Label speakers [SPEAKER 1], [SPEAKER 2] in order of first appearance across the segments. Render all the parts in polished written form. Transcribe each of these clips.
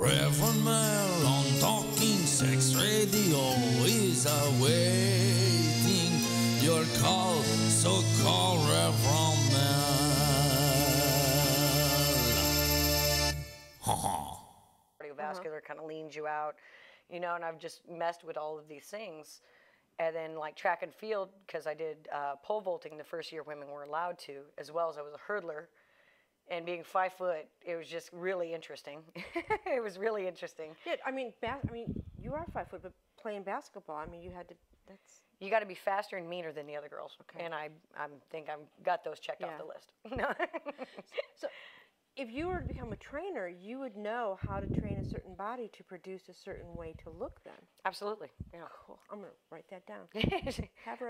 [SPEAKER 1] Rev Mel on Talking Sex Radio is awaiting your call, so call Rev Mel.
[SPEAKER 2] Cardiovascular kind of leans you out, you know, and I've just messed with all of these things. And then like track and field, because I did pole vaulting the first year women were allowed to, as well as I was a hurdler. And being 5 foot, it was just really interesting. It was really interesting.
[SPEAKER 3] Yeah, I mean, you are 5 foot, but playing basketball, I mean, you had to.
[SPEAKER 2] You got to be faster and meaner than the other girls. Okay. And I think I've got those checked off the list.
[SPEAKER 3] So, if you were to become a trainer, you would know how to train a certain body to produce a certain way to look. Then.
[SPEAKER 2] Absolutely. Yeah.
[SPEAKER 3] Cool. I'm gonna write that down.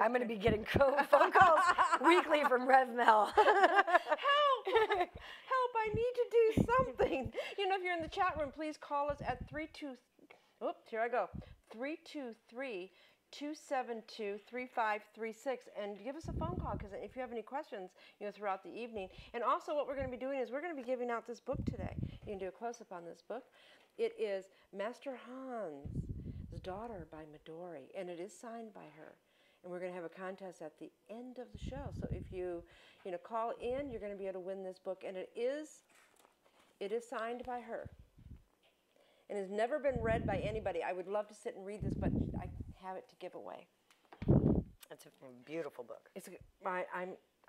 [SPEAKER 2] I'm gonna be getting phone calls weekly from Rev Mel.
[SPEAKER 3] Help! Help! I need to do something. You know, if you're in the chat room, please call us at 372-3536 and give us a phone call, because if you have any questions, you know, throughout the evening. And also what we're going to be doing is we're going to be giving out this book today. You can do a close-up on this book. It is Master Hans' Daughter by Midori, and it is signed by her. And we're going to have a contest at the end of the show. So if you call in, you're going to be able to win this book, and it is signed by her. And has never been read by anybody. I would love to sit and read this, but I have it to give away.
[SPEAKER 2] It's a beautiful book.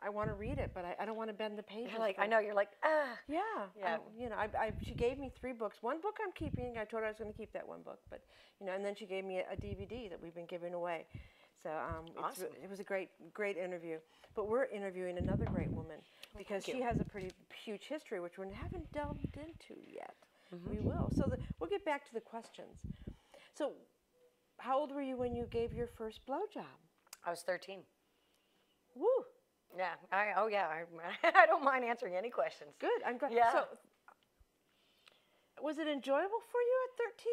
[SPEAKER 3] I want to read it, but I don't want to bend the pages.
[SPEAKER 2] You're like, I know, you're like, ah.
[SPEAKER 3] Yeah. She gave me 3 books. One book I'm keeping. I told her I was going to keep that one book, but and then she gave me a DVD that we've been giving away. So
[SPEAKER 2] awesome.
[SPEAKER 3] It was a great interview. But we're interviewing another great woman because she has a pretty huge history, which we haven't delved into yet. Mm-hmm. We will. So we'll get back to the questions. So, how old were you when you gave your first blowjob?
[SPEAKER 2] I was 13.
[SPEAKER 3] Woo.
[SPEAKER 2] Yeah. I don't mind answering any questions.
[SPEAKER 3] Good. I'm glad.
[SPEAKER 2] Yeah.
[SPEAKER 3] So, was it enjoyable for you at 13?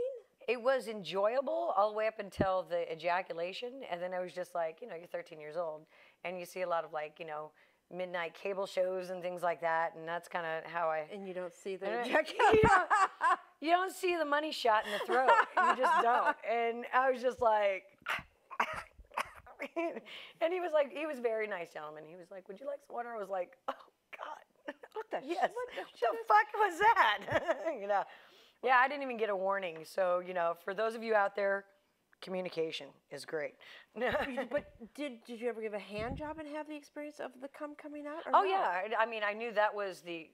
[SPEAKER 2] It was enjoyable all the way up until the ejaculation, and then I was just like, you're 13 years old, and you see a lot of midnight cable shows and things like that, and that's kind of how I...
[SPEAKER 3] And you don't see the ejaculation.
[SPEAKER 2] You don't see the money shot in the throat. You just don't. And I was just like... And he was very nice gentleman. He was like, would you like some water? I was like, oh, God.
[SPEAKER 3] What the
[SPEAKER 2] yes. What the fuck was that? Yeah, I didn't even get a warning. So, for those of you out there, communication is great.
[SPEAKER 3] But did you ever give a hand job and have the experience of the cum coming out?
[SPEAKER 2] Oh, yeah. I mean, I knew that was the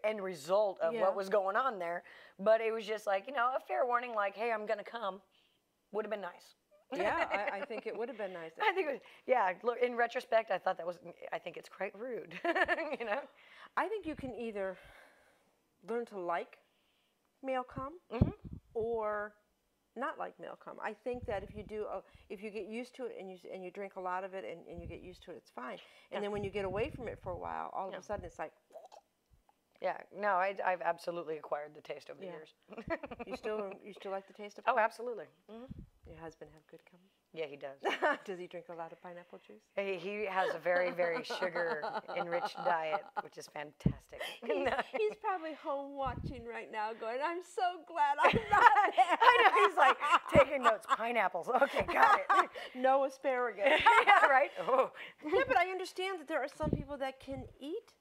[SPEAKER 2] end result of what was going on there. But it was just like, a fair warning, like, hey, I'm going to come, would have been nice.
[SPEAKER 3] Yeah, I think it would have been nice.
[SPEAKER 2] I think it was, look, in retrospect, I think it's quite rude,
[SPEAKER 3] I think you can either learn to like male cum or not like male cum. I think that if you get used to it and you drink a lot of it and you get used to it, it's fine. And then when you get away from it for a while, all of a sudden it's like...
[SPEAKER 2] Yeah, no, I've absolutely acquired the taste over the years.
[SPEAKER 3] You still like the taste of
[SPEAKER 2] cum?
[SPEAKER 3] cum?
[SPEAKER 2] Oh, absolutely. Mm-hmm.
[SPEAKER 3] Your husband have good cum?
[SPEAKER 2] Yeah, he does.
[SPEAKER 3] Does he drink a lot of pineapple juice?
[SPEAKER 2] He has a very, very sugar-enriched diet, which is fantastic.
[SPEAKER 3] He's probably home watching right now going, I'm so glad I'm not there.
[SPEAKER 2] I know, he's like taking notes. Pineapples. Okay, got it.
[SPEAKER 3] No asparagus.
[SPEAKER 2] Yeah, right? Oh.
[SPEAKER 3] Yeah, but I understand that there are some people that can eat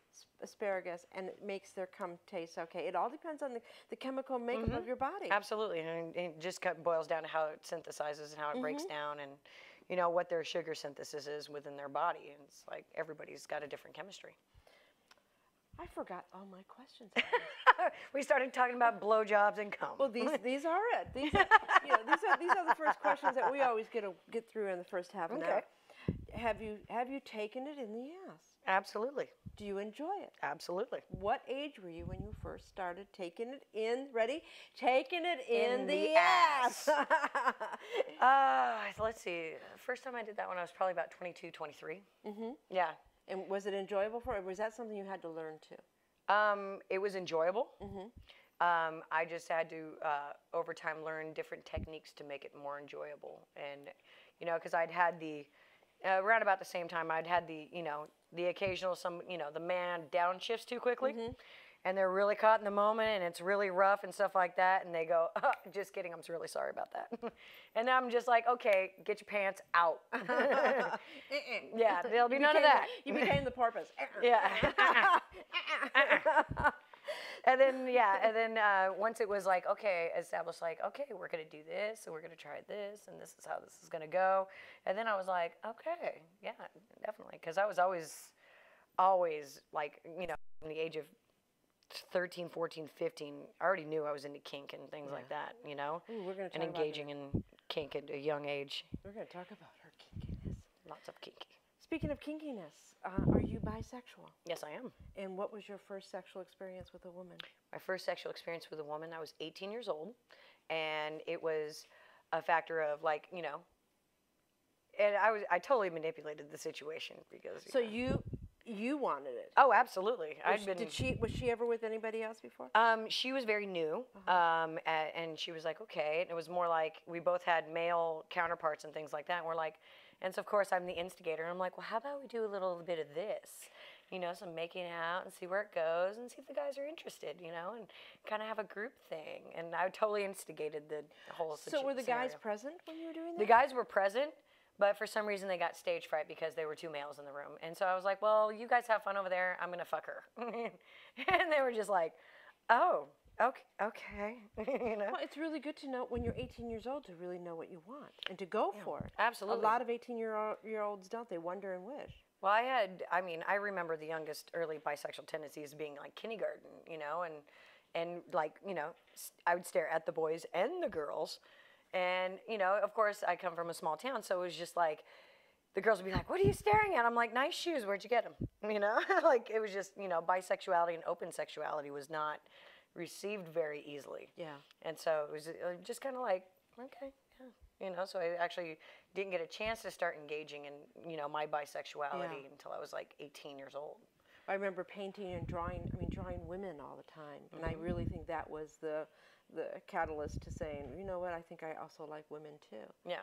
[SPEAKER 3] asparagus and it makes their cum taste okay. It all depends on the chemical makeup of your body.
[SPEAKER 2] Absolutely, and it just boils down to how it synthesizes and how it breaks down, and what their sugar synthesis is within their body. And it's like everybody's got a different chemistry.
[SPEAKER 3] I forgot all my questions.
[SPEAKER 2] We started talking about blowjobs and cum.
[SPEAKER 3] Well, these are it. These are the first questions that we always get through in the first half an hour. Have you taken it in the ass?
[SPEAKER 2] Absolutely.
[SPEAKER 3] Do you enjoy it?
[SPEAKER 2] Absolutely.
[SPEAKER 3] What age were you when you first started taking it in? Ready? Taking it in the ass.
[SPEAKER 2] Let's see. First time I did that when I was probably about 22, 23.
[SPEAKER 3] Mm-hmm.
[SPEAKER 2] Yeah.
[SPEAKER 3] And was it enjoyable for you, or was that something you had to learn too?
[SPEAKER 2] It was enjoyable.
[SPEAKER 3] Mm-hmm.
[SPEAKER 2] I just had to, over time, learn different techniques to make it more enjoyable. And, because I'd had around about the same time, I'd had the occasional, the man downshifts too quickly. and they're really caught in the moment, and it's really rough and stuff like that, and they go, oh, just kidding, I'm really sorry about that. And I'm just like, okay, get your pants out. Yeah, there'll be none of that.
[SPEAKER 3] You became the porpoise.
[SPEAKER 2] Yeah. And then once it was like, okay, established, like, okay, we're going to do this, and we're going to try this, and this is how this is going to go. And then I was like, okay, yeah, definitely. Because I was always, like, you know, in the age of 13, 14, 15, I already knew I was into kink and things like that, you know?
[SPEAKER 3] Ooh, we're gonna talk
[SPEAKER 2] and engaging in kink at a young age.
[SPEAKER 3] We're going to talk about her kinkiness.
[SPEAKER 2] Lots of kinky.
[SPEAKER 3] Speaking of kinkiness, are you bisexual?
[SPEAKER 2] Yes, I am.
[SPEAKER 3] And what was your first sexual experience with a woman?
[SPEAKER 2] My first sexual experience with a woman, I was 18 years old, and it was a factor of, like, you know, and I totally manipulated the situation because.
[SPEAKER 3] So you wanted it.
[SPEAKER 2] Oh, absolutely.
[SPEAKER 3] Was she ever with anybody else before?
[SPEAKER 2] She was very new, and she was like, okay. And it was more like we both had male counterparts and things like that. And we're like, and so of course I'm the instigator. And I'm like, well, how about we do a little bit of this, you know, some making out and see where it goes and see if the guys are interested, you know, and kind of have a group thing. And I totally instigated the whole situation.
[SPEAKER 3] So were the guys present when you were doing that?
[SPEAKER 2] The guys were present. But for some reason, they got stage fright because there were two males in the room. And so I was like, well, you guys have fun over there. I'm going to fuck her. And they were just like, oh, okay. You know?
[SPEAKER 3] Well, it's really good to know when you're 18 years old to really know what you want and to go for it.
[SPEAKER 2] Absolutely.
[SPEAKER 3] A lot of 18-year-olds don't. They wonder and wish.
[SPEAKER 2] Well, I remember the youngest early bisexual tendencies being like kindergarten, you know, and like, you know, I would stare at the boys and the girls. And, you know, of course, I come from a small town, so it was just like, the girls would be like, what are you staring at? I'm like, nice shoes, where'd you get them? You know, like, it was just, you know, bisexuality and open sexuality was not received very easily.
[SPEAKER 3] Yeah.
[SPEAKER 2] And so it was just kind of like, okay, yeah. You know, so I actually didn't get a chance to start engaging in, you know, my bisexuality until I was like 18 years old.
[SPEAKER 3] I remember painting and drawing women all the time. And I really think that was the catalyst to saying, you know what, I think I also like women too.
[SPEAKER 2] Yeah.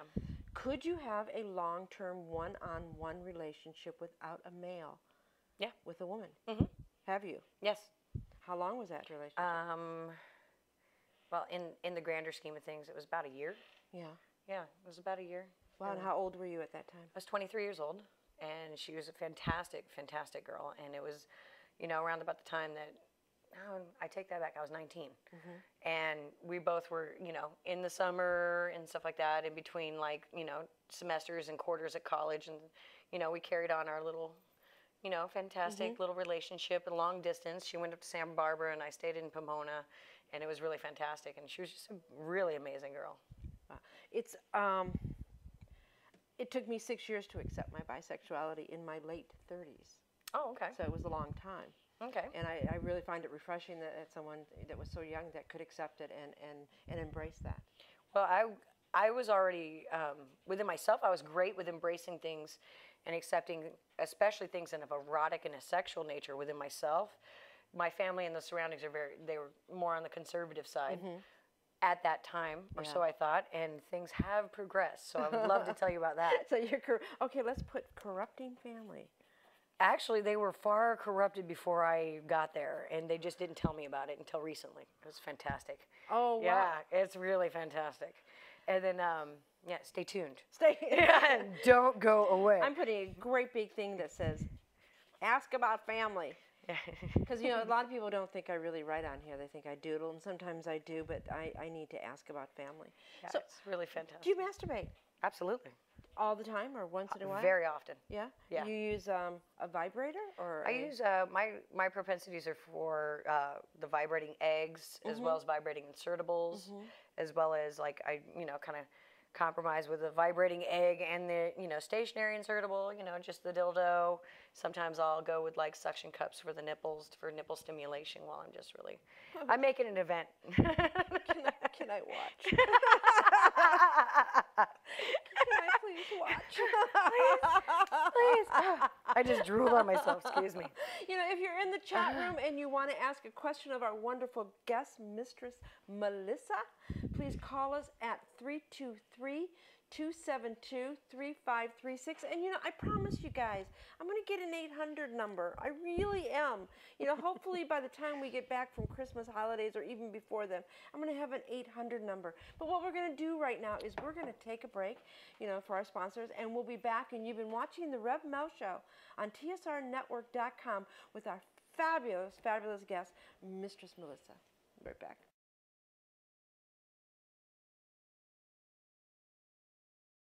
[SPEAKER 3] Could you have a long-term one-on-one relationship without a male?
[SPEAKER 2] Yeah.
[SPEAKER 3] With a woman?
[SPEAKER 2] Mm-hmm.
[SPEAKER 3] Have you?
[SPEAKER 2] Yes.
[SPEAKER 3] How long was that relationship?
[SPEAKER 2] Well, in the grander scheme of things, it was about a year.
[SPEAKER 3] Yeah.
[SPEAKER 2] Yeah, it was about a year.
[SPEAKER 3] Wow, and how old were you at that time?
[SPEAKER 2] I was 23 years old, and she was a fantastic, fantastic girl. And it was, you know, around about the time that, I take that back, I was 19. Mm-hmm. And we both were, you know, in the summer and stuff like that, in between, like, you know, semesters and quarters at college. And, you know, we carried on our little, you know, fantastic little relationship and long distance. She went up to Santa Barbara, and I stayed in Pomona, and it was really fantastic. And she was just a really amazing girl.
[SPEAKER 3] It's, it took me 6 years to accept my bisexuality in my late 30s.
[SPEAKER 2] Oh, okay.
[SPEAKER 3] So it was a long time.
[SPEAKER 2] Okay.
[SPEAKER 3] And I really find it refreshing that someone that was so young that could accept it and embrace that.
[SPEAKER 2] Well, I was already, within myself, I was great with embracing things and accepting, especially things of erotic and a sexual nature within myself. My family and the surroundings they were more on the conservative side at that time, or so I thought, and things have progressed. So I would love to tell you about that.
[SPEAKER 3] So okay, let's put corrupting family.
[SPEAKER 2] Actually, they were far corrupted before I got there, and they just didn't tell me about it until recently. It was fantastic.
[SPEAKER 3] Oh, wow.
[SPEAKER 2] Yeah, it's really fantastic. And then, stay tuned.
[SPEAKER 3] Yeah,
[SPEAKER 2] don't go away.
[SPEAKER 3] I'm putting a great big thing that says, ask about family. Because, you know, a lot of people don't think I really write on here. They think I doodle, and sometimes I do, but I need to ask about family.
[SPEAKER 2] Yeah,
[SPEAKER 3] so,
[SPEAKER 2] it's really fantastic.
[SPEAKER 3] Do you masturbate?
[SPEAKER 2] Absolutely.
[SPEAKER 3] All the time or once in a while?
[SPEAKER 2] Very often.
[SPEAKER 3] Yeah?
[SPEAKER 2] Yeah.
[SPEAKER 3] You use a vibrator? Or
[SPEAKER 2] I use, my propensities are for the vibrating eggs, as well as vibrating insertables, as well as, like, I, you know, kind of compromise with the vibrating egg and the, you know, stationary insertable, you know, just the dildo. Sometimes I'll go with, like, suction cups for the nipples, for nipple stimulation while I'm just really, I'm making an event.
[SPEAKER 3] Can I watch? Can I please watch?
[SPEAKER 2] Please. I just drooled on myself, excuse me.
[SPEAKER 3] You know, if you're in the chat room and you want to ask a question of our wonderful guest, Mistress Melissa, please call us at 323-272-3536. And you know, I promise you guys, I'm going to get an 800 number. I really am. You know, hopefully by the time we get back from Christmas holidays or even before then, I'm going to have an 800 number. But what we're going to do right now is we're going to take a break, you know, for our sponsors, and we'll be back. And you've been watching the Rev Mel Show on TSRnetwork.com with our fabulous, fabulous guest, Mistress Melissa. Right back.